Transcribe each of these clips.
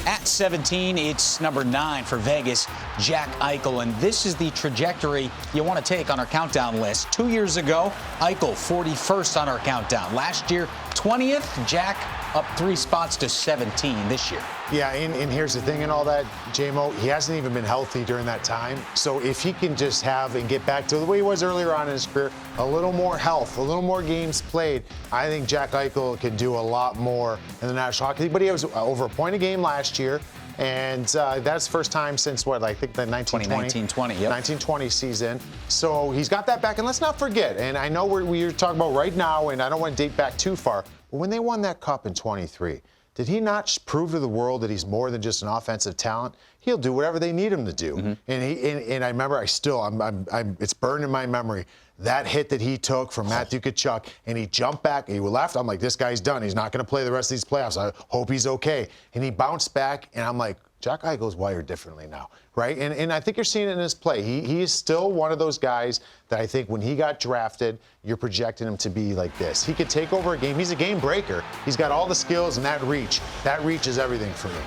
At 17, it's number 9 for Vegas, Jack Eichel. And this is the trajectory you want to take on our countdown list. 2 years ago, Eichel 41st on our countdown. Last year, 20th. Jack up 3 spots to 17 this year. Yeah, and here's the thing and all that, J-Mo, he hasn't even been healthy during that time. So if he can just have and get back to the way he was earlier on in his career, a little more health, a little more games played, I think Jack Eichel can do a lot more in the National Hockey League. But he was over a point a game last year. And that's the first time since, what, I think the 1920 season. So he's got that back. And let's not forget, and I know we're talking about right now, and I don't want to date back too far, but when they won that cup in 23, did he not prove to the world that he's more than just an offensive talent? He'll do whatever they need him to do. Mm-hmm. And I remember, it's burned in my memory, that hit that he took from Matthew Tkachuk, and he jumped back, he left. I'm like, this guy's done. He's not going to play the rest of these playoffs. I hope he's okay. And he bounced back, and I'm like, Jack Eichel's wired differently now, right? And I think you're seeing it in his play. He is still one of those guys that I think when he got drafted, you're projecting him to be like this. He could take over a game. He's a game breaker. He's got all the skills and that reach. That reach is everything for me.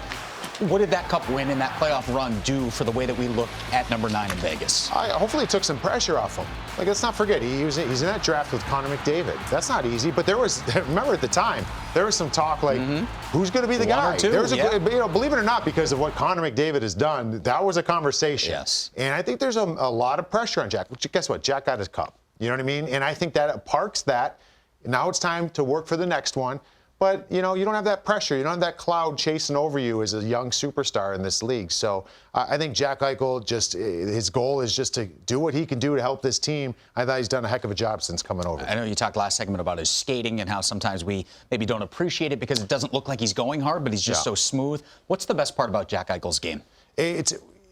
What did that cup win and that playoff run do for the way that we look at number 9 in Vegas? Hopefully it took some pressure off him. Like, let's not forget, he's in that draft with Connor McDavid. That's not easy, but remember at the time, there was some talk like, who's going to be the guy? Believe it or not, because of what Connor McDavid has done, that was a conversation. Yes. And I think there's a lot of pressure on Jack. Guess what? Jack got his cup. You know what I mean? And I think that parks that. Now it's time to work for the next one. But, you don't have that pressure. You don't have that cloud chasing over you as a young superstar in this league. So I think Jack Eichel, his goal is just to do what he can do to help this team. I thought he's done a heck of a job since coming over. I know you talked last segment about his skating and how sometimes we maybe don't appreciate it because it doesn't look like he's going hard, but he's just so smooth. What's the best part about Jack Eichel's game?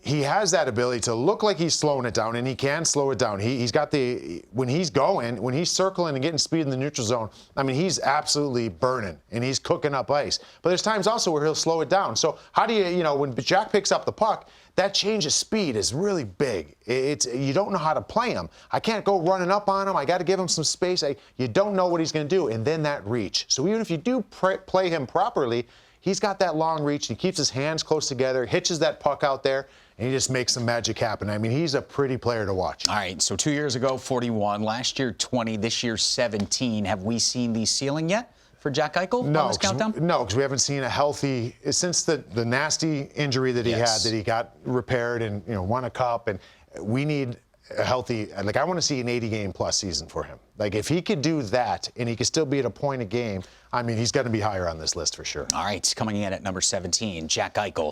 He has that ability to look like he's slowing it down, and he can slow it down. He's got when he's circling and getting speed in the neutral zone, I mean, he's absolutely burning, and he's cooking up ice. But there's times also where he'll slow it down. So how do when Jack picks up the puck, that change of speed is really big. You don't know how to play him. I can't go running up on him. I got to give him some space. You don't know what he's going to do, and then that reach. So even if you do play him properly, he's got that long reach. He keeps his hands close together, hitches that puck out there, and he just makes some magic happen. I mean, he's a pretty player to watch. All right, so 2 years ago, 41. Last year, 20. This year, 17. Have we seen the ceiling yet for Jack Eichel on this countdown? No, because we haven't seen a healthy, since the nasty injury that he had, that he got repaired and won a cup. And we need a healthy, I want to see an 80-game-plus season for him. Like, if he could do that and he could still be at a point a game, I mean, he's going to be higher on this list for sure. All right, coming in at number 17, Jack Eichel.